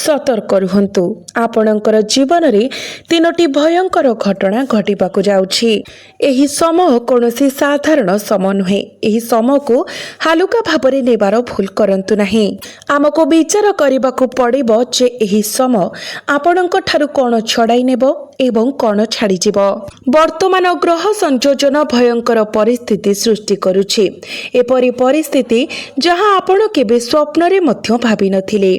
सतर्क रुहन्तु। आपणकर जीवन में तीनोटी भयंकर घटना घटिबाकु जाउछि। एही समय कौनसी साधारण समय नुहे। एही समय को हालुका भाबरे नेबार भूल करंतु नाही। आमको विचार करिबाकु पड़िबो जे एही समय आपणक ठारु कोन छड़ाई नेबो एवं कोन छाड़ी जिवो। वर्तमान ग्रह संयोजन भयंकर परिस्थिति सृष्टि करुछि। एपरि परिस्थिति जहाँ आपण केबे स्वप्न रे मध्य भाबी नथिले।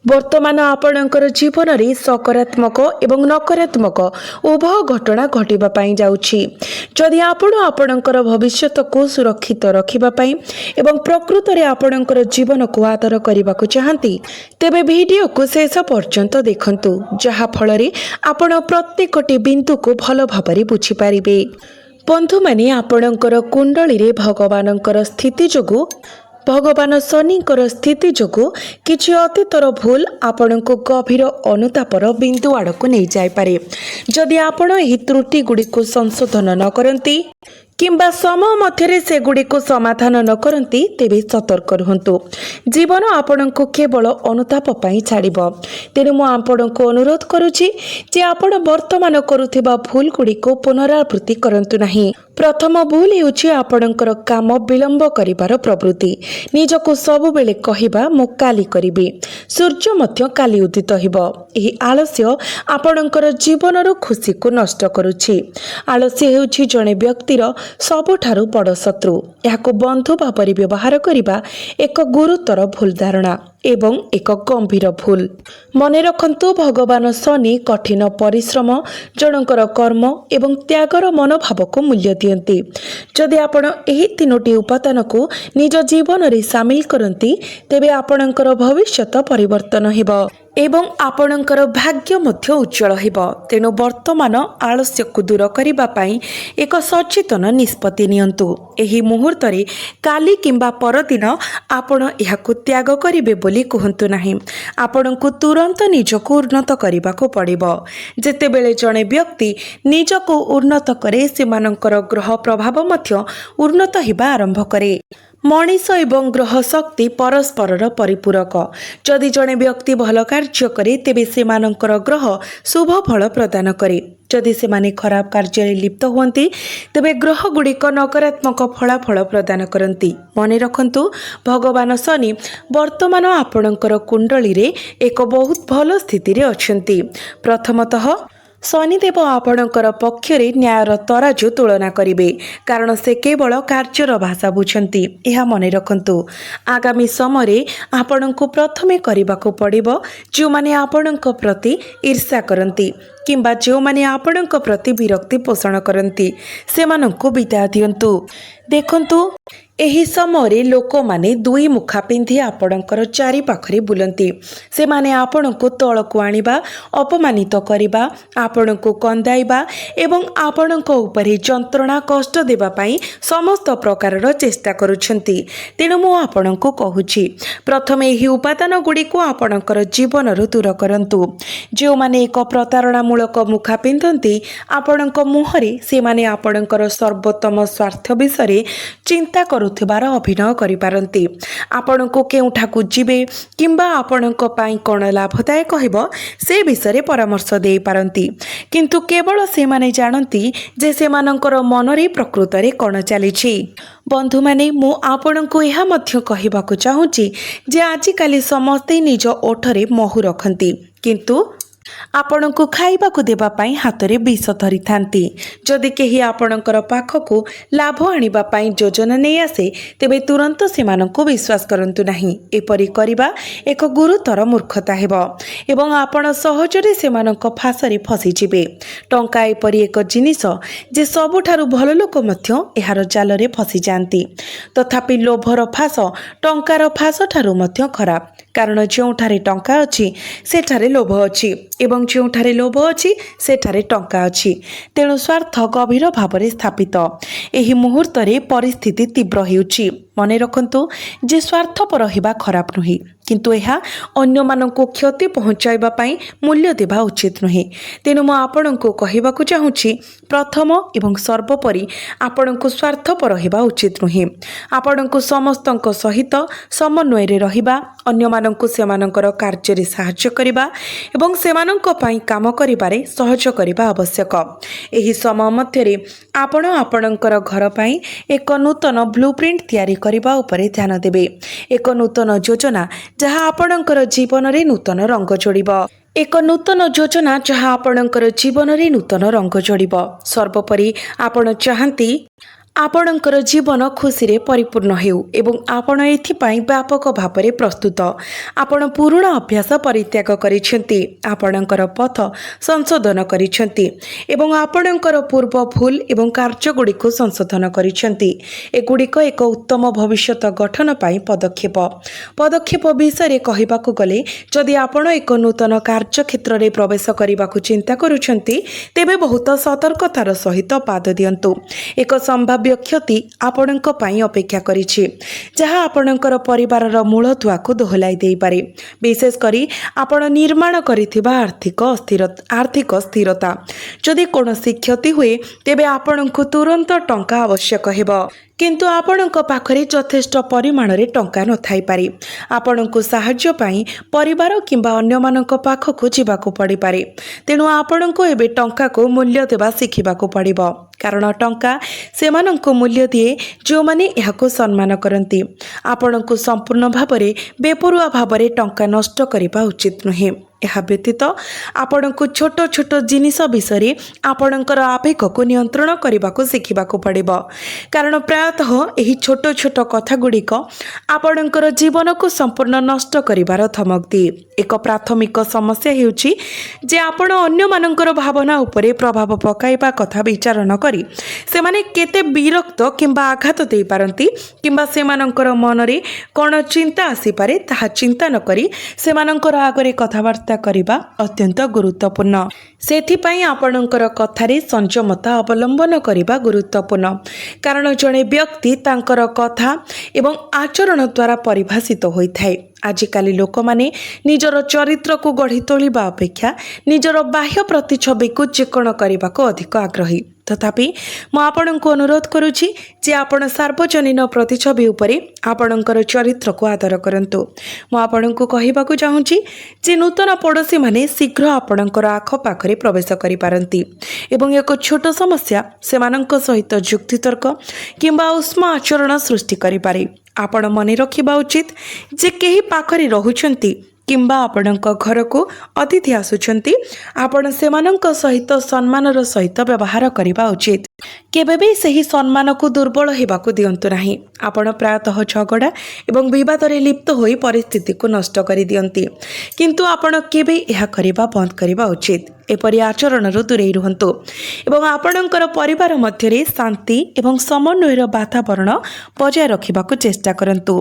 वर्तमान आपणकर जीवन में सकारात्मक एवं नकारात्मक उभय घटना घटिबा पई जाउछि। जदि आपण आपणकर भविष्यत को सुरक्षित रखिबा पई एवं प्रकृत रे आपणकर जीवन को आदर करबाकु चाहंती तेबे वीडियो को शेष पर्यंत देखंतु, जहा फल रे आपण प्रत्येकटी बिंदु को भल भाबरे बुझी पारिबे। बंधु माने आपणकर कुंडली रे भगवानकर स्थिति जोगु भगवान शनिकर स्थिति जोगु किछि अतीतर भूल आपण को गभीर अनुतापर बिंदु आड़क नहीं जाय पारे। जदि आपण एही त्रुटि गुडी को संशोधन न करंती किंबा समय मध्यरे से गुडी को समाधान न करंती तेबे सतर्क रुहंतु। जीवन आपण को केवल अनुताप पई छाड़िबो। तेनु मु आपण को अनुरोध करूछि जे आपण वर्तमान करुथिबा भूल गुडी को पुनरावृत्ति करंतु नाही। प्रथम भूल हेउछि आपणकर काम विलंब करिबार प्रवृत्ति। निजको सबु बेले कहिबा मु काली करिबि, सूर्य मध्य काली उदित हिबो। एही आलस्य आपणकर जीवनर खुशी को नष्ट करूछि। आलस्य हेउछि जणे व्यक्तिर सबुठारु बड़ शत्रु। याको बंधु भाବରେ व्यवहार करिबा एक गुरुतर भूल धारणा एवं एक गंभीर भूल। मने रखंतु भगवान शनि कठिन परिश्रम जनकर कर्म एवं त्यागर मनोभाव को मूल्य दियंती। जदि आपण एही तीनोटी उपादान को निज जीवन रे शामिल करंती तेबे आपणकर भविष्यत परिवर्तन हेबो एवं आपणकर भाग्य मध्य उज्जवल हेबो। तेणु वर्तमान आलस्य को दूर करिबा पई एक सचेतन निष्पत्ति नियंतु। एही मुहूर्त रे काली किंबा परदिन आपण एहाकु त्याग करिवे बोली कहंतु नाही। आपणकु तुरंत निजको उन्नत करिबाको पड़िबो। जेतेबेले जणे व्यक्ति निजको उन्नत करे सेमानंकर ग्रह प्रभाव मध्य उन्नत हेबा आरंभ करे। मनीष एवं ग्रह शक्ति परस्पर परिपूरक। जदि जणे व्यक्ति भल कार्य करे तेबे सेमानंकर ग्रह शुभ फल प्रदान करे। जदि सेमाने खराब कार्य लिप्त हुअन्ति तेबे ग्रह गुड़िक नकारात्मक फलाफल प्रदान करती। मने रखंतु भगवान शनि वर्तमान आपणकर कुंडली रे एक बहुत भल स्थिति रे अछंती। प्रथमतः शनिदेव आपणकर पक्षरे न्यायर तराजु तुलना करिवे, कारण से केवल कार्यर भाषा बुझंती। यह मने रखंतु। आगामी समय आपणको प्रथमे करिबाको पड़िबो जो माने आपणको प्रति ईर्ष्या करंती किंबा जो माने आपणक प्रति विरक्ति पोषण करंती सेमानंको विदाय दियंतु। देखंतु एही समय लोक माने दुई मुखा पिंधि आपणकर चारि पाखरे बुलंती। से माने आपणको तळको आनिबा, अपमानित करिबा, आपणको कंदाइबा एवं आपणको उपरे जंत्रणा कष्ट देबा पई समस्त प्रकारर चेष्टा करुछंती। तेणु मु आपणको कहूछि प्रथमे एही उपादान गुडी को आपणकर जीवनरु दूर करंतु। जो माने एक प्रतारणा मूलक मुखा पिंधंती आपणको मुहरे से माने आपणकर सर्वोत्तम स्वार्थ विषय चिंता करुथिबार अभिनय करिपारंती। आपणको केउठाकु जिवे किंबा आपणको पाई कोन लाभदायक हेबो से विषय परामर्श देई पारंती, किंतु केवल से माने जानंती जे सेमानंकर मनरे प्रकृत रे कोन चलीछि। बंधु माने मु आपणको एहा मध्य कहिबाकु चाहूछि जे आजिकाली समस्ते निज ओठरे महु रखंती, किंतु आपण को खाइबा को देबा पाई हाथ में विष धरी थांती। जदि केही आपणकर पाखकु लाभ आनिबा पाई योजना नहीं आसे तेबे तुरंत सेमानंको विश्वास करंतु नाही। एपरि करिबा एक गुरुतर मूर्खता हेबो एवं आपण सहजरे सेमानंक फासरे फसी जिवे। टंका एपरि एक जिनिस जे सबुठारु भल लोक मध्य एहार जाल रे फसी जांती। तथापि लोभर फास टंकार फास ठारु मध्य खराब, कारण जोठारे टंका अछि सेठारे लोभ अछि एवं जोठारे लोभ अछि सेठारे टंका अछि। तेणु स्वार्थ गभीर भावरे स्थापित। एही मुहूर्त रे परिस्थिति तीव्र हेउछि। ମନେ ରଖନ୍ତୁ ଯେ ସ୍ୱାର୍ଥପର ହେବା ଖରାପ ନୁହେଁ, କିନ୍ତୁ ଏହା ଅନ୍ୟମାନଙ୍କୁ କ୍ଷତି ପହଞ୍ଚାଇବା ପାଇଁ ମୂଲ୍ୟ ଦେବା ଉଚିତ ନୁହେଁ। ତେଣୁ ମୁଁ ଆପଣଙ୍କୁ କହିବାକୁ ଚାହୁଁଛି, ପ୍ରଥମ ଏବଂ ସର୍ବୋପରି ଆପଣଙ୍କୁ ସ୍ୱାର୍ଥପର ହେବା ଉଚିତ ନୁହେଁ। ଆପଣଙ୍କୁ ସମସ୍ତଙ୍କ ସହିତ ସମନ୍ୱୟରେ ରହିବା, ଅନ୍ୟମାନଙ୍କୁ ସେମାନଙ୍କର କାର୍ଯ୍ୟରେ ସାହାଯ୍ୟ କରିବା ଏବଂ ସେମାନଙ୍କ ପାଇଁ କାମ କରିବାରେ ସହଜ କରିବା ଆବଶ୍ୟକ। ଏହି ସମୟ ମଧ୍ୟରେ ଆପଣ ଆପଣଙ୍କର ଘର ପାଇଁ ଏକ ନୂତନ ବ୍ଲୁପ୍ରିଣ୍ଟ ତିଆରି କରିବା ଉପରେ ଧ୍ୟାନ ଦେବେ। ଏକ ନୂତନ ଯୋଜନା ଯାହା ଆପଣଙ୍କର ଜୀବନରେ ନୂତନ ରଙ୍ଗ ଯୋଡ଼ିବ। ଏକ ନୂତନ ଯୋଜନା ଯାହା ଆପଣଙ୍କର ଜୀବନରେ ନୂତନ ରଙ୍ଗ ଯୋଡ଼ିବ। ସର୍ବୋପରି ଆପଣ ଚାହାନ୍ତି ଆପଣଙ୍କର ଜୀବନ ଖୁସିରେ ପରିପୂର୍ଣ୍ଣ ହେଉ ଏବଂ ଆପଣ ଏଥିପାଇଁ ବ୍ୟାପକ ଭାବରେ ପ୍ରସ୍ତୁତ। ଆପଣ ପୁରୁଣା ଅଭ୍ୟାସ ପରିତ୍ୟାଗ କରିଛନ୍ତି, ଆପଣଙ୍କର ପଥ ସଂଶୋଧନ କରିଛନ୍ତି ଏବଂ ଆପଣଙ୍କର ପୂର୍ବ ଭୁଲ ଏବଂ କାର୍ଯ୍ୟଗୁଡ଼ିକୁ ସଂଶୋଧନ କରିଛନ୍ତି। ଏଗୁଡ଼ିକ ଏକ ଉତ୍ତମ ଭବିଷ୍ୟତ ଗଠନ ପାଇଁ ପଦକ୍ଷେପ ବିଷୟରେ କହିବାକୁ ଗଲେ, ଯଦି ଆପଣ ଏକ ନୂତନ କାର୍ଯ୍ୟକ୍ଷେତ୍ରରେ ପ୍ରବେଶ କରିବାକୁ ଚିନ୍ତା କରୁଛନ୍ତି, ତେବେ ବହୁତ ସତର୍କତାର ସହିତ ପାଦ ଦିଅନ୍ତୁ। ଏକ ସମ୍ଭାବ୍ୟ କ୍ଷତି ଆପଣଙ୍କ ପାଇଁ ଅପେକ୍ଷା କରିଛି, ଯାହା ଆପଣଙ୍କର ପରିବାରର ମୂଳଦୁଆକୁ ଦୋହଲାଇ ଦେଇପାରେ, ବିଶେଷ କରି ଆପଣ ନିର୍ମାଣ କରିଥିବା ଆର୍ଥିକ ସ୍ଥିରତା। ଯଦି କୌଣସି କ୍ଷତି ହୁଏ, ତେବେ ଆପଣଙ୍କୁ ତୁରନ୍ତ ଟଙ୍କା ଆବଶ୍ୟକ ହେବ, କିନ୍ତୁ ଆପଣଙ୍କ ପାଖରେ ଯଥେଷ୍ଟ ପରିମାଣରେ ଟଙ୍କା ନଥାଇପାରେ। ଆପଣଙ୍କୁ ସାହାଯ୍ୟ ପାଇଁ ପରିବାର କିମ୍ବା ଅନ୍ୟମାନଙ୍କ ପାଖକୁ ଯିବାକୁ ପଡ଼ିପାରେ। ତେଣୁ ଆପଣଙ୍କୁ ଏବେ ଟଙ୍କାକୁ ମୂଲ୍ୟ ଦେବା ଶିଖିବାକୁ ପଡ଼ିବ, କାରଣ ଟଙ୍କା ସେମାନଙ୍କୁ ମୂଲ୍ୟ ଦିଏ ଯେଉଁମାନେ ଏହାକୁ ସମ୍ମାନ କରନ୍ତି। ଆପଣଙ୍କୁ ସମ୍ପୂର୍ଣ୍ଣ ଭାବରେ ବେପରୁଆ ଭାବରେ ଟଙ୍କା ନଷ୍ଟ କରିବା ଉଚିତ ନୁହେଁ। ଏହା ବ୍ୟତୀତ ଆପଣଙ୍କୁ ଛୋଟ ଛୋଟ ଜିନିଷ ବିଷୟରେ ଆପଣଙ୍କର ଆବେଗକୁ ନିୟନ୍ତ୍ରଣ କରିବାକୁ ଶିଖିବାକୁ ପଡ଼ିବ, କାରଣ ପ୍ରାୟତଃ ଏହି ଛୋଟ ଛୋଟ କଥାଗୁଡ଼ିକ ଆପଣଙ୍କର ଜୀବନକୁ ସମ୍ପୂର୍ଣ୍ଣ ନଷ୍ଟ କରିବାର ଧମକ ଦିଏ। ଏକ ପ୍ରାଥମିକ ସମସ୍ୟା ହେଉଛି ଯେ ଆପଣ ଅନ୍ୟମାନଙ୍କର ଭାବନା ଉପରେ ପ୍ରଭାବ ପକାଇବା କଥା ବିଚାର ନ କରି ସେମାନେ କେତେ ବିରକ୍ତ କିମ୍ବା ଆଘାତ ଦେଇପାରନ୍ତି କିମ୍ବା ସେମାନଙ୍କର ମନରେ କ'ଣ ଚିନ୍ତା ଆସିପାରେ ତାହା ଚିନ୍ତା ନ କରି ସେମାନଙ୍କର ଆଗରେ କଥାବାର୍ତ୍ତା କରିବା ଅତ୍ୟନ୍ତ ଗୁରୁତ୍ୱପୂର୍ଣ୍ଣ। ସେଥିପାଇଁ ଆପଣଙ୍କର କଥାରେ ସଂଯମତା ଅବଲମ୍ବନ କରିବା ଗୁରୁତ୍ୱପୂର୍ଣ୍ଣ, କାରଣ ଜଣେ ବ୍ୟକ୍ତି ତାଙ୍କର କଥା ଏବଂ ଆଚରଣ ଦ୍ୱାରା ପରିଭାଷିତ ହୋଇଥାଏ। ଆଜିକାଲି ଲୋକମାନେ ନିଜର ଚରିତ୍ରକୁ ଗଢ଼ି ତୋଳିବା ଅପେକ୍ଷା ନିଜର ବାହ୍ୟ ପ୍ରତିଛବିକୁ ଚିକ୍କଣ କରିବାକୁ ଅଧିକ ଆଗ୍ରହୀ। ତଥାପି ମୁଁ ଆପଣଙ୍କୁ ଅନୁରୋଧ କରୁଛି ଯେ ଆପଣ ସାର୍ବଜନୀନ ପ୍ରତିଛବି ଉପରେ ଆପଣଙ୍କର ଚରିତ୍ରକୁ ଆଦର କରନ୍ତୁ। ମୁଁ ଆପଣଙ୍କୁ କହିବାକୁ ଚାହୁଁଛି ଯେ ନୂତନ ପଡ଼ୋଶୀମାନେ ଶୀଘ୍ର ଆପଣଙ୍କର ଆଖପାଖରେ ପ୍ରବେଶ କରିପାରନ୍ତି ଏବଂ ଏକ ଛୋଟ ସମସ୍ୟା ସେମାନଙ୍କ ସହିତ ଯୁକ୍ତିତର୍କ କିମ୍ବା ଉଷ୍ମ ଆଚରଣ ସୃଷ୍ଟି କରିପାରେ। ଆପଣ ମନେ ରଖିବା ଉଚିତ ଯେ କେହି ପାଖରେ ରହୁଛନ୍ତି କିମ୍ବା ଆପଣଙ୍କ ଘରକୁ ଅତିଥି ଆସୁଛନ୍ତି, ଆପଣ ସେମାନଙ୍କ ସହିତ ସମ୍ମାନର ସହିତ ବ୍ୟବହାର କରିବା ଉଚିତ। କେବେ ବି ସେହି ସମ୍ମାନକୁ ଦୁର୍ବଳ ହେବାକୁ ଦିଅନ୍ତୁ ନାହିଁ। ଆପଣ ପ୍ରାୟତଃ ଝଗଡ଼ା ଏବଂ ବିବାଦରେ ଲିପ୍ତ ହୋଇ ପରିସ୍ଥିତିକୁ ନଷ୍ଟ କରିଦିଅନ୍ତି, କିନ୍ତୁ ଆପଣ କେବେ ଏହା କରିବା ବନ୍ଦ କରିବା ଉଚିତ। ଏପରି ଆଚରଣରୁ ଦୂରେଇ ରୁହନ୍ତୁ ଏବଂ ଆପଣଙ୍କର ପରିବାର ମଧ୍ୟରେ ଶାନ୍ତି ଏବଂ ସମନ୍ୱୟର ବାତାବରଣ ବଜାୟ ରଖିବାକୁ ଚେଷ୍ଟା କରନ୍ତୁ।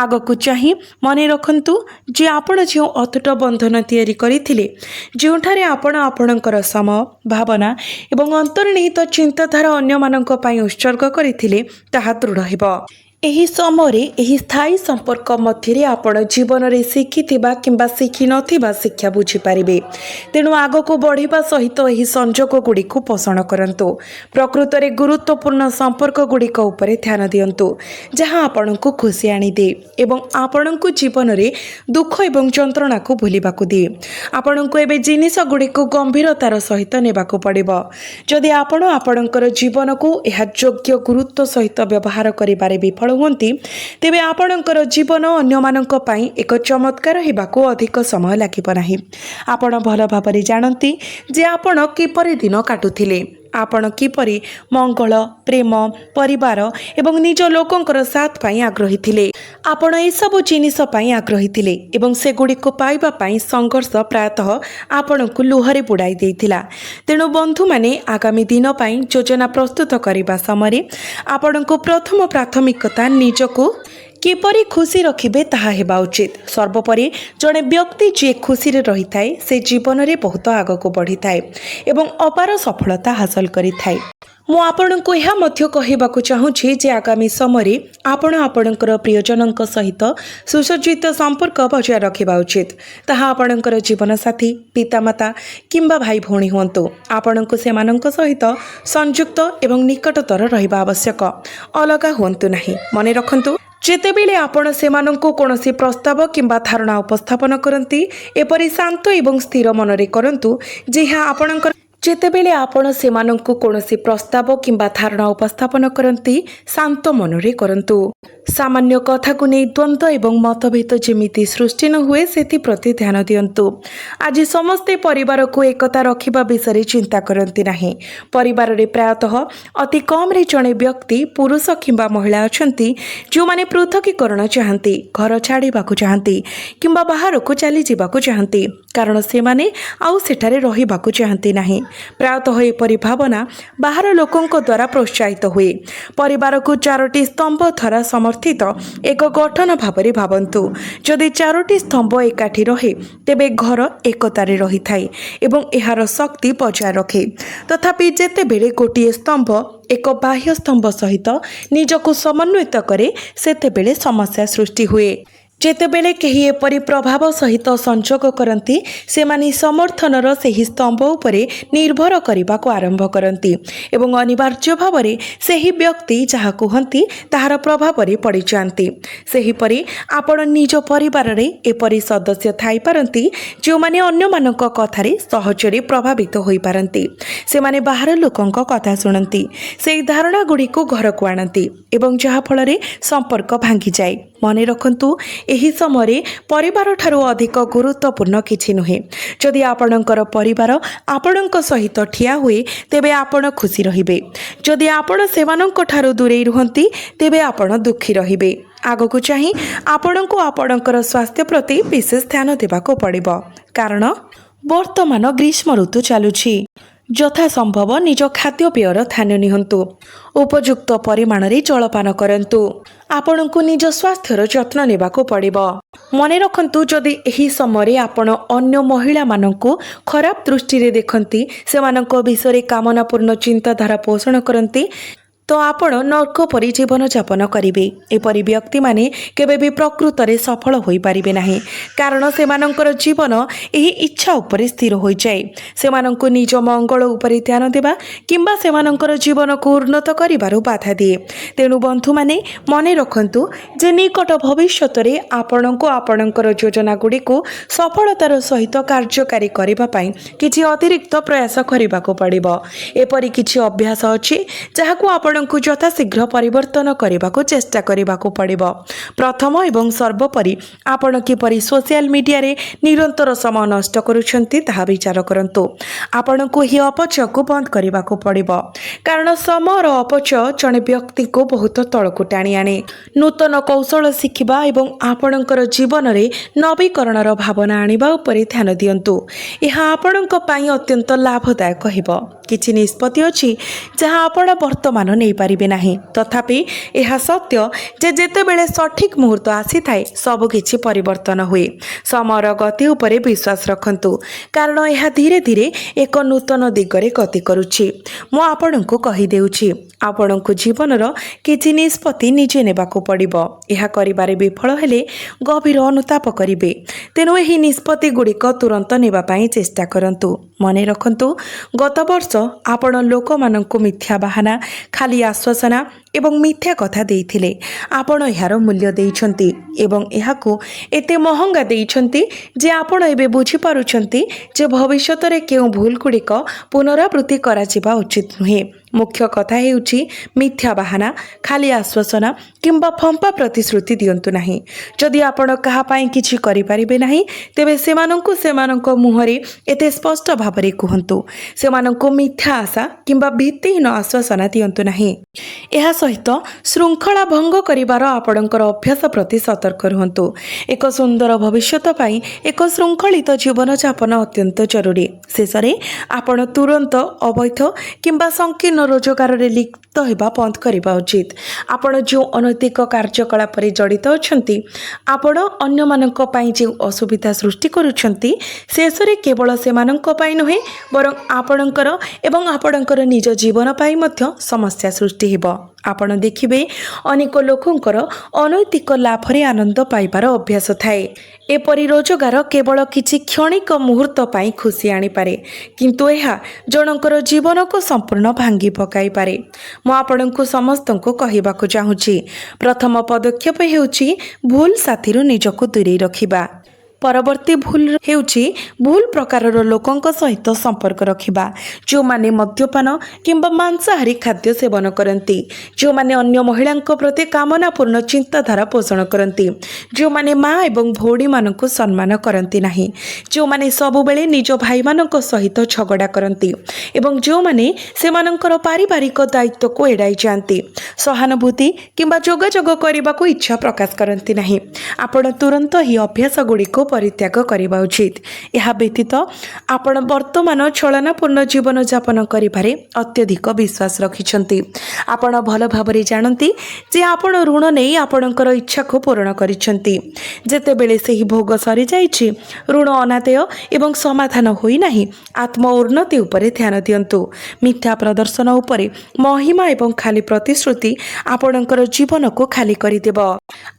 ଆଗକୁ ଚାହିଁ ମନେ ରଖନ୍ତୁ ଯେ ଆପଣ ଯେଉଁ ଅତୁଟ ବନ୍ଧନ ତିଆରି କରିଥିଲେ, ଯେଉଁଠାରେ ଆପଣ ଆପଣଙ୍କର ସମୟ, ଭାବନା ଏବଂ ଅନ୍ତର୍ନିହିତ ଚିନ୍ତାଧାରା ଅନ୍ୟମାନଙ୍କ ପାଇଁ ଉତ୍ସର୍ଗ କରିଥିଲେ, ତାହା ଦୃଢ଼ ହେବ। ଏହି ସମୟରେ ଏହି ସ୍ଥାୟୀ ସମ୍ପର୍କ ମଧ୍ୟରେ ଆପଣ ଜୀବନରେ ଶିଖିଥିବା କିମ୍ବା ଶିଖିନଥିବା ଶିକ୍ଷା ବୁଝିପାରିବେ। ତେଣୁ ଆଗକୁ ବଢ଼ିବା ସହିତ ଏହି ସଂଯୋଗଗୁଡ଼ିକୁ ପୋଷଣ କରନ୍ତୁ। ପ୍ରକୃତରେ ଗୁରୁତ୍ୱପୂର୍ଣ୍ଣ ସମ୍ପର୍କଗୁଡ଼ିକ ଉପରେ ଧ୍ୟାନ ଦିଅନ୍ତୁ, ଯାହା ଆପଣଙ୍କୁ ଖୁସି ଆଣିଦିଏ ଏବଂ ଆପଣଙ୍କୁ ଜୀବନରେ ଦୁଃଖ ଏବଂ ଯନ୍ତ୍ରଣାକୁ ଭୁଲିବାକୁ ଦିଏ। ଆପଣଙ୍କୁ ଏବେ ଜିନିଷଗୁଡ଼ିକୁ ଗମ୍ଭୀରତାର ସହିତ ନେବାକୁ ପଡ଼ିବ। ଯଦି ଆପଣ ଆପଣଙ୍କର ଜୀବନକୁ ଏହା ଯୋଗ୍ୟ ଗୁରୁତ୍ୱ ସହିତ ବ୍ୟବହାର କରିବାରେ ବିଫଳ ହୁଅନ୍ତି, ତେବେ ଆପଣଙ୍କର ଜୀବନ ଅନ୍ୟମାନଙ୍କ ପାଇଁ ଏକ ଚମତ୍କାର ହେବାକୁ ଅଧିକ ସମୟ ଲାଗିବ ନାହିଁ। ଆପଣ ଭଲ ଭାବରେ ଜାଣନ୍ତି ଯେ ଆପଣ କିପରି ଦିନ କାଟୁଥିଲେ, ଆପଣ କିପରି ମଙ୍ଗଳ, ପ୍ରେମ, ପରିବାର ଏବଂ ନିଜ ଲୋକଙ୍କର ସାଥ ପାଇଁ ଆଗ୍ରହୀ ଥିଲେ। ଆପଣ ଏସବୁ ଜିନିଷ ପାଇଁ ଆଗ୍ରହୀ ଥିଲେ ଏବଂ ସେଗୁଡ଼ିକୁ ପାଇବା ପାଇଁ ସଂଘର୍ଷ ପ୍ରାୟତଃ ଆପଣଙ୍କୁ ଲୁହରେ ବୁଡ଼ାଇ ଦେଇଥିଲା। ତେଣୁ ବନ୍ଧୁମାନେ ଆଗାମୀ ଦିନ ପାଇଁ ଯୋଜନା ପ୍ରସ୍ତୁତ କରିବା ସମୟରେ ଆପଣଙ୍କୁ ପ୍ରଥମ ପ୍ରାଥମିକତା ନିଜକୁ କିପରି ଖୁସି ରଖିବେ ତାହା ହେବା ଉଚିତ। ସର୍ବୋପରି ଜଣେ ବ୍ୟକ୍ତି ଯିଏ ଖୁସିରେ ରହିଥାଏ, ସେ ଜୀବନରେ ବହୁତ ଆଗକୁ ବଢ଼ିଥାଏ ଏବଂ ଅପାର ସଫଳତା ହାସଲ କରିଥାଏ। ମୁଁ ଆପଣଙ୍କୁ ଏହା ମଧ୍ୟ କହିବାକୁ ଚାହୁଁଛି ଯେ ଆଗାମୀ ସମୟରେ ଆପଣ ଆପଣଙ୍କର ପ୍ରିୟଜନଙ୍କ ସହିତ ସୁସଜ୍ଜିତ ସମ୍ପର୍କ ବଜାୟ ରଖିବା ଉଚିତ। ତାହା ଆପଣଙ୍କର ଜୀବନସାଥୀ, ପିତାମାତା କିମ୍ବା ଭାଇ ଭଉଣୀ ହୁଅନ୍ତୁ। ଆପଣଙ୍କୁ ସେମାନଙ୍କ ସହିତ ସଂଯୁକ୍ତ ଏବଂ ନିକଟତର ରହିବା ଆବଶ୍ୟକ। ଅଲଗା ହୁଅନ୍ତୁ ନାହିଁ। ମନେ ରଖନ୍ତୁ, ଯେତେବେଳେ ଆପଣ ସେମାନଙ୍କୁ କୌଣସି ପ୍ରସ୍ତାବ କିମ୍ବା ଧାରଣା ଉପସ୍ଥାପନ କରନ୍ତି, ଏପରି ଶାନ୍ତ ଏବଂ ସ୍ଥିର ମନରେ କରନ୍ତୁ ଯେ ଏହା ଆପଣଙ୍କର ଯେତେବେଳେ ଆପଣ ସେମାନଙ୍କୁ କୌଣସି ପ୍ରସ୍ତାବ କିମ୍ବା ଧାରଣା ଉପସ୍ଥାପନ କରନ୍ତି, ଶାନ୍ତ ମନରେ କରନ୍ତୁ। ସାମାନ୍ୟ କଥାକୁ ନେଇ ଦ୍ୱନ୍ଦ୍ୱ ଏବଂ ମତଭେଦ ଯେମିତି ସୃଷ୍ଟି ନ ହୁଏ ସେଥିପ୍ରତି ଧ୍ୟାନ ଦିଅନ୍ତୁ। ଆଜି ସମସ୍ତେ ପରିବାରକୁ ଏକତା ରଖିବା ବିଷୟରେ ଚିନ୍ତା କରନ୍ତି ନାହିଁ। ପରିବାରରେ ପ୍ରାୟତଃ ଅତି କମ୍ରେ ଜଣେ ବ୍ୟକ୍ତି, ପୁରୁଷ କିମ୍ବା ମହିଳା ଅଛନ୍ତି ଯେଉଁମାନେ ପୃଥକୀକରଣ ଚାହାନ୍ତି, ଘର ଛାଡ଼ିବାକୁ ଚାହାନ୍ତି କିମ୍ବା ବାହାରକୁ ଚାଲିଯିବାକୁ ଚାହାନ୍ତି, କାରଣ ସେମାନେ ଆଉ ସେଠାରେ ରହିବାକୁ ଚାହାନ୍ତି ନାହିଁ। ପ୍ରାୟତଃ ଏପରି ଭାବନା ବାହାର ଲୋକଙ୍କ ଦ୍ୱାରା ପ୍ରୋତ୍ସାହିତ ହୁଏ। ପରିବାରକୁ 4ଟି ସ୍ତମ୍ଭ ଦ୍ୱାରା ସମର୍ଥିତ ଏକ ଗଠନ ଭାବରେ ଭାବନ୍ତୁ। ଯଦି 4ଟି ସ୍ତମ୍ଭ ଏକାଠି ରହେ, ତେବେ ଘର ଏକତାରେ ରହିଥାଏ ଏବଂ ଏହାର ଶକ୍ତି ବଜାୟ ରଖେ। ତଥାପି ଯେତେବେଳେ ଗୋଟିଏ ସ୍ତମ୍ଭ ଏକ ବାହ୍ୟ ସ୍ତମ୍ଭ ସହିତ ନିଜକୁ ସମନ୍ୱିତ କରେ, ସେତେବେଳେ ସମସ୍ୟା ସୃଷ୍ଟି ହୁଏ। ଯେତେବେଳେ କେହି ଏପରି ପ୍ରଭାବ ସହିତ ସଂଯୋଗ କରନ୍ତି, ସେମାନେ ସମର୍ଥନର ସେହି ସ୍ତମ୍ଭ ଉପରେ ନିର୍ଭର କରିବାକୁ ଆରମ୍ଭ କରନ୍ତି ଏବଂ ଅନିବାର୍ଯ୍ୟ ଭାବରେ ସେହି ବ୍ୟକ୍ତି ଯାହା କୁହନ୍ତି ତାହାର ପ୍ରଭାବରେ ପଡ଼ିଯାଆନ୍ତି। ସେହିପରି ଆପଣ ନିଜ ପରିବାରରେ ଏପରି ସଦସ୍ୟ ଥାଇପାରନ୍ତି ଯେଉଁମାନେ ଅନ୍ୟମାନଙ୍କ କଥାରେ ସହଜରେ ପ୍ରଭାବିତ ହୋଇପାରନ୍ତି। ସେମାନେ ବାହାର ଲୋକଙ୍କ କଥା ଶୁଣନ୍ତି, ସେହି ଧାରଣାଗୁଡ଼ିକୁ ଘରକୁ ଆଣନ୍ତି ଏବଂ ଯାହାଫଳରେ ସମ୍ପର୍କ ଭାଙ୍ଗିଯାଏ। ମନେ ରଖନ୍ତୁ, ଏହି ସମୟରେ ପରିବାରଠାରୁ ଅଧିକ ଗୁରୁତ୍ୱପୂର୍ଣ୍ଣ କିଛି ନୁହେଁ। ଯଦି ଆପଣଙ୍କର ପରିବାର ଆପଣଙ୍କ ସହିତ ଠିଆ ହୁଏ, ତେବେ ଆପଣ ଖୁସି ରହିବେ। ଯଦି ଆପଣ ସେମାନଙ୍କ ଠାରୁ ଦୂରେଇ ରୁହନ୍ତି, ତେବେ ଆପଣ ଦୁଃଖୀ ରହିବେ। ଆଗକୁ ଚାହିଁ ଆପଣଙ୍କୁ ଆପଣଙ୍କର ସ୍ୱାସ୍ଥ୍ୟ ପ୍ରତି ବିଶେଷ ଧ୍ୟାନ ଦେବାକୁ ପଡ଼ିବ, କାରଣ ବର୍ତ୍ତମାନ ଗ୍ରୀଷ୍ମ ଋତୁ ଚାଲୁଛି। ଯଥାସମ୍ଭବ ନିଜ ଖାଦ୍ୟପେୟର ଧ୍ୟାନ ନିଅନ୍ତୁ। ଉପଯୁକ୍ତ ପରିମାଣରେ ଜଳପାନ କରନ୍ତୁ। ଆପଣଙ୍କୁ ନିଜ ସ୍ୱାସ୍ଥ୍ୟର ଯତ୍ନ ନେବାକୁ ପଡ଼ିବ। ମନେ ରଖନ୍ତୁ, ଯଦି ଏହି ସମୟରେ ଆପଣ ଅନ୍ୟ ମହିଳାମାନଙ୍କୁ ଖରାପ ଦୃଷ୍ଟିରେ ଦେଖନ୍ତି, ସେମାନଙ୍କ ବିଷୟରେ କାମନାପୂର୍ଣ୍ଣ ଚିନ୍ତାଧାରା ପୋଷଣ କରନ୍ତି, ତ ଆପଣ ନର୍କ ପରି ଜୀବନଯାପନ କରିବେ। ଏପରି ବ୍ୟକ୍ତିମାନେ କେବେ ବି ପ୍ରକୃତରେ ସଫଳ ହୋଇପାରିବେ ନାହିଁ, କାରଣ ସେମାନଙ୍କର ଜୀବନ ଏହି ଇଚ୍ଛା ଉପରେ ସ୍ଥିର ହୋଇଯାଏ। ସେମାନଙ୍କୁ ନିଜ ମଙ୍ଗଳ ଉପରେ ଧ୍ୟାନ ଦେବା କିମ୍ବା ସେମାନଙ୍କର ଜୀବନକୁ ଉନ୍ନତ କରିବାରୁ ବାଧା ଦିଏ। ତେଣୁ ବନ୍ଧୁମାନେ, ମନେ ରଖନ୍ତୁ ଯେ ନିକଟ ଭବିଷ୍ୟତରେ ଆପଣଙ୍କୁ ଆପଣଙ୍କର ଯୋଜନାଗୁଡ଼ିକୁ ସଫଳତାର ସହିତ କାର୍ଯ୍ୟକାରୀ କରିବା ପାଇଁ କିଛି ଅତିରିକ୍ତ ପ୍ରୟାସ କରିବାକୁ ପଡ଼ିବ। ଏପରି କିଛି ଅଭ୍ୟାସ ଅଛି ଯାହାକୁ ଆପଣଙ୍କୁ ଯଥାଶୀଘ୍ର ପରିବର୍ତ୍ତନ କରିବାକୁ ଚେଷ୍ଟା କରିବାକୁ ପଡ଼ିବ। ପ୍ରଥମ ଏବଂ ସର୍ବୋପରି, ଆପଣ କିପରି ସୋସିଆଲ ମିଡ଼ିଆରେ ନିରନ୍ତର ସମୟ ନଷ୍ଟ କରୁଛନ୍ତି ତାହା ବିଚାର କରନ୍ତୁ। ଆପଣଙ୍କୁ ଏହି ଅପଚୟକୁ ବନ୍ଦ କରିବାକୁ ପଡ଼ିବ, କାରଣ ସମୟର ଅପଚୟ ଜଣେ ବ୍ୟକ୍ତିକୁ ବହୁତ ତଳକୁ ଟାଣି ଆଣେ। ନୂତନ କୌଶଳ ଶିଖିବା ଏବଂ ଆପଣଙ୍କର ଜୀବନରେ ନବୀକରଣର ଭାବନା ଆଣିବା ଉପରେ ଧ୍ୟାନ ଦିଅନ୍ତୁ। ଏହା ଆପଣଙ୍କ ପାଇଁ ଅତ୍ୟନ୍ତ ଲାଭଦାୟକ ହେବ। କିଛି ନିଷ୍ପତ୍ତି ଅଛି ଯାହା ଆପଣ ବର୍ତ୍ତମାନ ନେଇପାରିବେ ନାହିଁ, ତଥାପି ଏହା ସତ୍ୟ ଯେ ଯେତେବେଳେ ସଠିକ୍ ମୁହୂର୍ତ୍ତ ଆସିଥାଏ, ସବୁକିଛି ପରିବର୍ତ୍ତନ ହୁଏ। ସମୟର ଗତି ଉପରେ ବିଶ୍ୱାସ ରଖନ୍ତୁ, କାରଣ ଏହା ଧୀରେ ଧୀରେ ଏକ ନୂତନ ଦିଗରେ ଗତି କରୁଛି। ମୁଁ ଆପଣଙ୍କୁ କହିଦେଉଛି, ଆପଣଙ୍କୁ ଜୀବନର କିଛି ନିଷ୍ପତ୍ତି ନିଜେ ନେବାକୁ ପଡ଼ିବ। ଏହା କରିବାରେ ବିଫଳ ହେଲେ ଗଭୀର ଅନୁତାପ କରିବେ। ତେଣୁ ଏହି ନିଷ୍ପତ୍ତିଗୁଡ଼ିକ ତୁରନ୍ତ ନେବା ପାଇଁ ଚେଷ୍ଟା କରନ୍ତୁ। ମନେ ରଖନ୍ତୁ, ଗତ ବର୍ଷ ଆପଣ ଲୋକମାନଙ୍କୁ ମିଥ୍ୟା ବାହାନା, ଖାଲି ଆଶ୍ୱାସନା ଏବଂ ମିଥ୍ୟା କଥା ଦେଇଥିଲେ। ଆପଣ ଏହାର ମୂଲ୍ୟ ଦେଇଛନ୍ତି ଏବଂ ଏହାକୁ ଏତେ ମହଙ୍ଗା ଦେଇଛନ୍ତି ଯେ ଆପଣ ଏବେ ବୁଝିପାରୁଛନ୍ତି ଯେ ଭବିଷ୍ୟତରେ କେଉଁ ଭୁଲଗୁଡ଼ିକ ପୁନରାବୃତ୍ତି କରାଯିବା ଉଚିତ ନୁହେଁ। ମୁଖ୍ୟ କଥା ହେଉଛି, ମିଥ୍ୟା ବାହାନା, ଖାଲି ଆଶ୍ୱାସନା କିମ୍ବା ଫମ୍ପା ପ୍ରତିଶ୍ରୁତି ଦିଅନ୍ତୁ ନାହିଁ। ଯଦି ଆପଣ କାହା ପାଇଁ କିଛି କରିପାରିବେ ନାହିଁ, ତେବେ ସେମାନଙ୍କୁ ସେମାନଙ୍କ ମୁହଁରେ ଏତେ ସ୍ପଷ୍ଟ ଭାବରେ କୁହନ୍ତୁ। ସେମାନଙ୍କୁ ମିଥ୍ୟା ଆଶା କିମ୍ବା ଭିତ୍ତିହୀନ ଆଶ୍ୱାସନା ଦିଅନ୍ତୁ ନାହିଁ। ଏହା ସହିତ ଶୃଙ୍ଖଳା ଭଙ୍ଗ କରିବାର ଆପଣଙ୍କର ଅଭ୍ୟାସ ପ୍ରତି ସତର୍କ ରୁହନ୍ତୁ। ଏକ ସୁନ୍ଦର ଭବିଷ୍ୟତ ପାଇଁ ଏକ ଶୃଙ୍ଖଳିତ ଜୀବନଯାପନ ଅତ୍ୟନ୍ତ ଜରୁରୀ। ଶେଷରେ, ଆପଣ ତୁରନ୍ତ ଅବୈଧ କିମ୍ବା ସଂକୀର୍ଣ୍ଣ ରୋଜଗାରରେ ତ ହେବା ବନ୍ଦ କରିବା ଉଚିତ। ଆପଣ ଯେଉଁ ଅନୈତିକ କାର୍ଯ୍ୟକଳାପରେ ଜଡ଼ିତ ଅଛନ୍ତି, ଆପଣ ଅନ୍ୟମାନଙ୍କ ପାଇଁ ଯେଉଁ ଅସୁବିଧା ସୃଷ୍ଟି କରୁଛନ୍ତି, ଶେଷରେ କେବଳ ସେମାନଙ୍କ ପାଇଁ ନୁହେଁ ବରଂ ଆପଣଙ୍କର ଏବଂ ଆପଣଙ୍କର ନିଜ ଜୀବନ ପାଇଁ ମଧ୍ୟ ସମସ୍ୟା ସୃଷ୍ଟି ହେବ। ଆପଣ ଦେଖିବେ ଅନେକ ଲୋକଙ୍କର ଅନୈତିକ ଲାଭରେ ଆନନ୍ଦ ପାଇବାର ଅଭ୍ୟାସ ଥାଏ। ଏପରି ରୋଜଗାର କେବଳ କିଛି କ୍ଷଣିକ ମୁହୂର୍ତ୍ତ ପାଇଁ ଖୁସି ଆଣିପାରେ, କିନ୍ତୁ ଏହା ଜଣଙ୍କର ଜୀବନକୁ ସମ୍ପୂର୍ଣ୍ଣ ଭାଙ୍ଗି ପକାଇପାରେ। ମୁଁ ଆପଣଙ୍କୁ ସମସ୍ତଙ୍କୁ କହିବାକୁ ଚାହୁଁଛି, ପ୍ରଥମ ପଦକ୍ଷେପ ହେଉଛି ଭୁଲ ସାଥିରୁ ନିଜକୁ ଦୂରେଇ ରଖିବା। ପରବର୍ତ୍ତୀ ଭୁଲ ହେଉଛି ଭୁଲ ପ୍ରକାରର ଲୋକଙ୍କ ସହିତ ସମ୍ପର୍କ ରଖିବା, ଯେଉଁମାନେ ମଦ୍ୟପାନ କିମ୍ବା ମାଂସାହାରୀ ଖାଦ୍ୟ ସେବନ କରନ୍ତି, ଯେଉଁମାନେ ଅନ୍ୟ ମହିଳାଙ୍କ ପ୍ରତି କାମନାପୂର୍ଣ୍ଣ ଚିନ୍ତାଧାରା ପୋଷଣ କରନ୍ତି, ଯେଉଁମାନେ ମା ଏବଂ ଭଉଣୀମାନଙ୍କୁ ସମ୍ମାନ କରନ୍ତି ନାହିଁ, ଯେଉଁମାନେ ସବୁବେଳେ ନିଜ ଭାଇମାନଙ୍କ ସହିତ ଝଗଡ଼ା କରନ୍ତି ଏବଂ ଯେଉଁମାନେ ସେମାନଙ୍କର ପାରିବାରିକ ଦାୟିତ୍ୱକୁ ଏଡ଼ାଇ ଯାଆନ୍ତି, ସହାନୁଭୂତି କିମ୍ବା ଯୋଗାଯୋଗ କରିବାକୁ ଇଚ୍ଛା ପ୍ରକାଶ କରନ୍ତି ନାହିଁ। ଆପଣ ତୁରନ୍ତ ଏହି ଅଭ୍ୟାସ ଗୁଡ଼ିକୁ ପରିତ୍ୟାଗ କରିବା ଉଚିତ। ଏହା ବ୍ୟତୀତ ଆପଣ ବର୍ତ୍ତମାନ ଛଳନାପୂର୍ଣ୍ଣ ଜୀବନଯାପନ କରିବାରେ ଅତ୍ୟଧିକ ବିଶ୍ୱାସ ରଖିଛନ୍ତି। ଆପଣ ଭଲ ଭାବରେ ଜାଣନ୍ତି ଯେ ଆପଣ ଋଣ ନେଇ ଆପଣଙ୍କର ଇଚ୍ଛାକୁ ପୂରଣ କରିଛନ୍ତି। ଯେତେବେଳେ ସେହି ଭୋଗ ସରିଯାଇଛି, ଋଣ ଅନାଦେୟ ଏବଂ ସମାଧାନ ହୋଇନାହିଁ, ଆତ୍ମ ଉନ୍ନତି ଉପରେ ଧ୍ୟାନ ଦିଅନ୍ତୁ। ମିଥ୍ୟା ପ୍ରଦର୍ଶନ ଉପରେ ମହିମା ଏବଂ ଖାଲି ପ୍ରତିଶ୍ରୁତି ଆପଣଙ୍କର ଜୀବନକୁ ଖାଲି କରିଦେବ।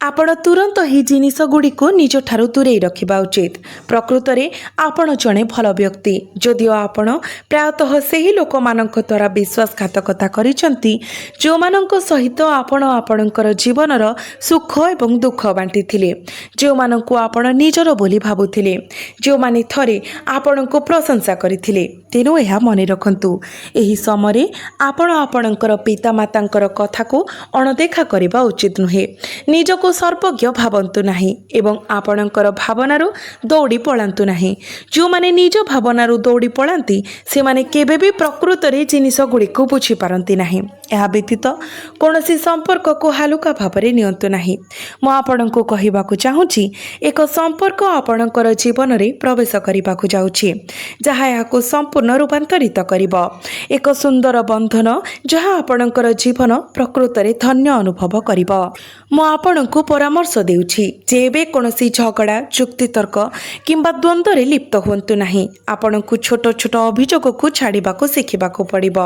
ଆପଣ ତୁରନ୍ତ ଏହି ଜିନିଷ ଗୁଡ଼ିକୁ ନିଜଠାରୁ ଦୂରେଇ ରଖିବା ଉଚିତ। ପ୍ରକୃତରେ ଆପଣ ଜଣେ ଭଲ ବ୍ୟକ୍ତି, ଯଦିଓ ଆପଣ ପ୍ରାୟତଃ ସେହି ଲୋକମାନଙ୍କ ଦ୍ୱାରା ବିଶ୍ୱାସଘାତକତା କରିଛନ୍ତି ଯେଉଁମାନଙ୍କ ସହିତ ଆପଣ ଆପଣଙ୍କର ଜୀବନର ସୁଖ ଏବଂ ଦୁଃଖ ବାଣ୍ଟିଥିଲେ, ଯେଉଁମାନଙ୍କୁ ଆପଣ ନିଜର ବୋଲି ଭାବୁଥିଲେ, ଯେଉଁମାନେ ଥରେ ଆପଣଙ୍କୁ ପ୍ରଶଂସା କରିଥିଲେ। ତେଣୁ ଏହା ମନେ ରଖନ୍ତୁ, ଏହି ସମୟରେ ଆପଣ ଆପଣଙ୍କର ପିତାମାତାଙ୍କର କଥାକୁ ଅଣଦେଖା କରିବା ଉଚିତ ନୁହେଁ। ନିଜକୁ ସର୍ବଜ୍ଞ ଭାବନ୍ତୁ ନାହିଁ ଏବଂ ଆପଣଙ୍କର ଭାବନାରୁ ଦୌଡ଼ି ପଳାନ୍ତୁ ନାହିଁ। ଯେଉଁମାନେ ନିଜ ଭାବନାରୁ ଦୌଡ଼ି ପଳାନ୍ତି, ସେମାନେ କେବେ ବି ପ୍ରକୃତରେ ଜିନିଷ ଗୁଡ଼ିକୁ ବୁଝିପାରନ୍ତି ନାହିଁ। ଏହା ବ୍ୟତୀତ କୌଣସି ସମ୍ପର୍କକୁ ହାଲୁକା ଭାବରେ ନିଅନ୍ତୁ ନାହିଁ। ମୁଁ ଆପଣଙ୍କୁ କହିବାକୁ ଚାହୁଁଛି, ଏକ ସମ୍ପର୍କ ଆପଣଙ୍କର ଜୀବନରେ ପ୍ରବେଶ କରିବାକୁ ଯାଉଛି, ଯାହା ଏହାକୁ ସମ୍ପୂର୍ଣ୍ଣ ରୂପାନ୍ତରିତ କରିବ। ଏକ ସୁନ୍ଦର ବନ୍ଧନ ଯାହା ଆପଣଙ୍କର ଜୀବନ ପ୍ରକୃତରେ ଧନ୍ୟ ଅନୁଭବ କରିବ। ମୁଁ ଆପଣଙ୍କୁ ପରାମର୍ଶ ଦେଉଛି ଯେ ଏବେ କୌଣସି ଝଗଡ଼ା, ଯୁକ୍ତିତର୍କ କିମ୍ବା ଦ୍ୱନ୍ଦ୍ୱରେ ଲିପ୍ତ ହୁଅନ୍ତୁ ନାହିଁ। ଆପଣଙ୍କୁ ଛୋଟ ଛୋଟ ଅଭିଯୋଗକୁ ଛାଡ଼ିବାକୁ ଶିଖିବାକୁ ପଡ଼ିବ।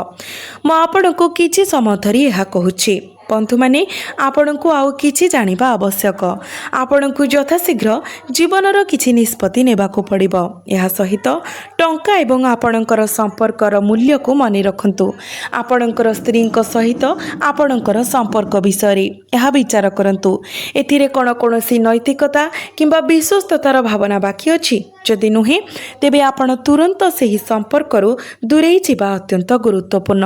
ମୁଁ ଆପଣଙ୍କୁ କିଛି ସମୟ ଧରି ଏହା କହୁଛି। ବନ୍ଧୁମାନେ, ଆପଣଙ୍କୁ ଆଉ କିଛି ଜାଣିବା ଆବଶ୍ୟକ। ଆପଣଙ୍କୁ ଯଥାଶୀଘ୍ର ଜୀବନର କିଛି ନିଷ୍ପତ୍ତି ନେବାକୁ ପଡ଼ିବ। ଏହା ସହିତ ଟଙ୍କା ଏବଂ ଆପଣଙ୍କର ସମ୍ପର୍କର ମୂଲ୍ୟକୁ ମନେ ରଖନ୍ତୁ। ଆପଣଙ୍କର ସ୍ତ୍ରୀଙ୍କ ସହିତ ଆପଣଙ୍କର ସମ୍ପର୍କ ବିଷୟରେ ଏହା ବିଚାର କରନ୍ତୁ। ଏଥିରେ କ'ଣ କୌଣସି ନୈତିକତା କିମ୍ବା ବିଶ୍ୱସ୍ତତାର ଭାବନା ବାକି ଅଛି? ଯଦି ନୁହେଁ, ତେବେ ଆପଣ ତୁରନ୍ତ ସେହି ସମ୍ପର୍କରୁ ଦୂରେଇ ଯିବା ଅତ୍ୟନ୍ତ ଗୁରୁତ୍ୱପୂର୍ଣ୍ଣ।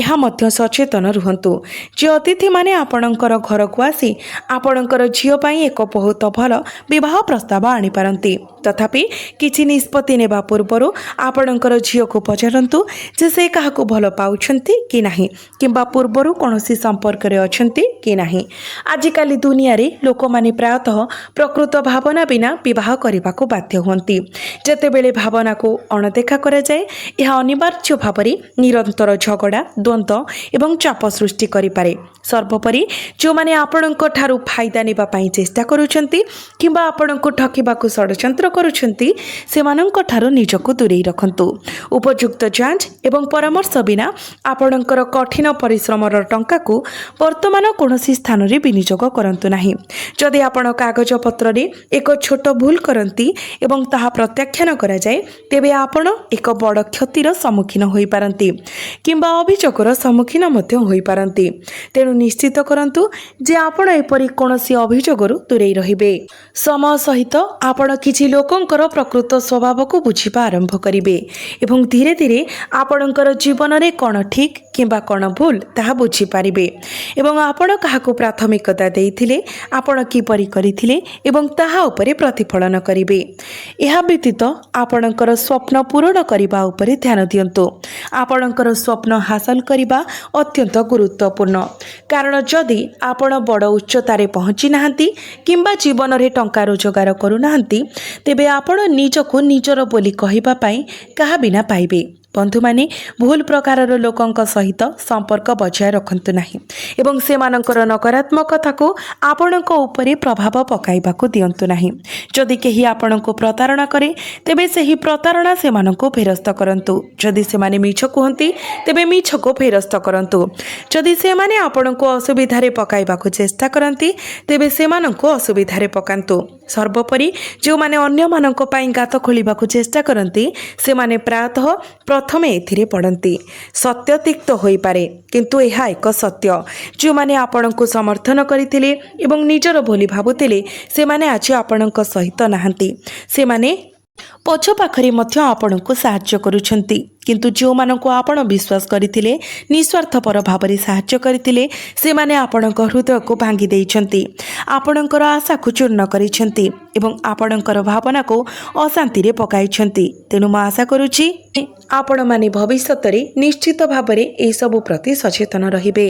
ଏହା ମଧ୍ୟ ସଚେତନ ରୁହନ୍ତୁ ଯେ ଅତିଥିମାନେ ଆପଣଙ୍କର ଘରକୁ ଆସି ଆପଣଙ୍କର ଝିଅ ପାଇଁ ଏକ ବହୁତ ଭଲ ବିବାହ ପ୍ରସ୍ତାବ ଆଣିପାରନ୍ତି। ତଥାପି କିଛି ନିଷ୍ପତ୍ତି ନେବା ପୂର୍ବରୁ ଆପଣଙ୍କର ଝିଅକୁ ପଚାରନ୍ତୁ ଯେ ସେ କାହାକୁ ଭଲ ପାଉଛନ୍ତି କି ନାହିଁ କିମ୍ବା ପୂର୍ବରୁ କୌଣସି ସମ୍ପର୍କରେ ଅଛନ୍ତି କି ନାହିଁ। ଆଜିକାଲି ଦୁନିଆରେ ଲୋକମାନେ ପ୍ରାୟତଃ ପ୍ରକୃତ ଭାବନା ବିନା ବିବାହ କରିବାକୁ ବାଧ୍ୟ ହୁଅନ୍ତି। ଯେତେବେଳେ ଭାବନାକୁ ଅଣଦେଖା କରାଯାଏ, ଏହା ଅନିବାର୍ଯ୍ୟ ଭାବରେ ନିରନ୍ତର ଝଗଡ଼ା, ଦ୍ୱନ୍ଦ୍ୱ ଏବଂ ଚାପ ସୃଷ୍ଟି କରିପାରେ। ସର୍ବୋପରି ଯେଉଁମାନେ ଆପଣଙ୍କ ଠାରୁ ଫାଇଦା ନେବା ପାଇଁ ଚେଷ୍ଟା କରୁଛନ୍ତି କିମ୍ବା ଆପଣଙ୍କୁ ଠକିବାକୁ ଷଡ଼ଯନ୍ତ୍ର କରୁଛନ୍ତି, ସେମାନଙ୍କ ଠାରୁ ନିଜକୁ ଦୂରେଇ ରଖନ୍ତୁ। ଉପଯୁକ୍ତ ଯାଞ୍ଚ ଏବଂ ପରାମର୍ଶ ବିନା ଆପଣଙ୍କର କଠିନ ପରିଶ୍ରମର ଟଙ୍କାକୁ ବର୍ତ୍ତମାନ କୌଣସି ସ୍ଥାନରେ ବିନିଯୋଗ କରନ୍ତୁ ନାହିଁ। ଯଦି ଆପଣ କାଗଜପତ୍ରରେ ଏକ ଛୋଟ ଭୁଲ କରନ୍ତି ଏବଂ ତାହା ପ୍ରତ୍ୟାଖ୍ୟାନ କରାଯାଏ, ତେବେ ଆପଣ ଏକ ବଡ଼ କ୍ଷତିର ସମ୍ମୁଖୀନ ହୋଇପାରନ୍ତି କିମ୍ବା ଅଭିଯୋଗର ସମ୍ମୁଖୀନ ମଧ୍ୟ ହୋଇପାରନ୍ତି। ତେଣୁ ନିଶ୍ଚିତ କରନ୍ତୁ ଯେ ଆପଣ ଏପରି କୌଣସି ଅଭିଯୋଗରୁ ଦୂରେଇ ରହିବେ। ସମୟ ସହିତ ଆପଣ କିଛି ଲୋକଙ୍କର ପ୍ରକୃତ ସ୍ୱଭାବକୁ ବୁଝିବା ଆରମ୍ଭ କରିବେ ଏବଂ ଧୀରେ ଧୀରେ ଆପଣଙ୍କର ଜୀବନରେ କ'ଣ ଠିକ୍ କିମ୍ବା କ'ଣ ଭୁଲ ତାହା ବୁଝିପାରିବେ ଏବଂ ଆପଣ କାହାକୁ ପ୍ରାଥମିକତା ଦେଇଥିଲେ, ଆପଣ କିପରି କରିଥିଲେ ଏବଂ ତାହା ଉପରେ ପ୍ରତିଫଳନ କରିବେ। ଏହା ବ୍ୟତୀତ ଆପଣଙ୍କର ସ୍ୱପ୍ନ ପୂରଣ କରିବା ଉପରେ ଧ୍ୟାନ ଦିଅନ୍ତୁ। ଆପଣଙ୍କର ସ୍ୱପ୍ନ ହାସଲ କରିବା ଅତ୍ୟନ୍ତ ଗୁରୁତ୍ୱପୂର୍ଣ୍ଣ, କାରଣ ଯଦି ଆପଣ ବଡ଼ ଉଚ୍ଚତାରେ ପହଞ୍ଚି ନାହାନ୍ତି କିମ୍ବା ଜୀବନରେ ଟଙ୍କା ରୋଜଗାର କରୁନାହାନ୍ତି, ତେବେ ଆପଣ ନିଜକୁ ନିଜର ବୋଲି କହିବା ପାଇଁ କାହା ବିନା ପାଇବେ। बंधुमाने भूल प्रकारर लोकंक सहित संपर्क बजाय रखंतु नाही एवं सेमानंकर नकारात्मक कथा को आपणक उपरे प्रभाव पकाइबाकू दियंतु नाही। जदि केही आपणको प्रतारणा करे तेबे सेही प्रतारणा सेमानंको फेरस्त करंतु। जदि सेमाने मिछ कुहंती तेबे मिछ को फेरस्त करंतु। जदि सेमाने आपणको असुविधारे पकाइबाकू चेष्टा करंती तेबे सेमानंको असुविधारे पकांतु। सर्वोपरि जो माने अन्य मानंको पाई गात खोलिबाकू चेष्टा करंती सेमाने प्रायतः प्रथमे एथिरे पड़ंती। सत्य तिक्त होई पारे किंतु एहा एक सत्य। जो माने आपणको समर्थन करिथिले एवं निजर बोली भाबुथिले सेमाने आज आपणको सहित नाहंती। सेमाने पछ पाखरे मध्य आपणको साहाय्य करूछंती किंतु जो माननको आपण विश्वास करिथिले निस्वार्थपर भावरे साहाय्य करिथिले सेमाने आपणको हृदय को भांगी देइछंती। आपणकर आशा को चूर्ण करिछंती एवं आपणकर भावना को अशांति रे पकाइछंती। तेनु म आशा करूछि आपण माने भविष्यतरे निश्चित भावरे ए सब प्रति सचेतन रहिबे।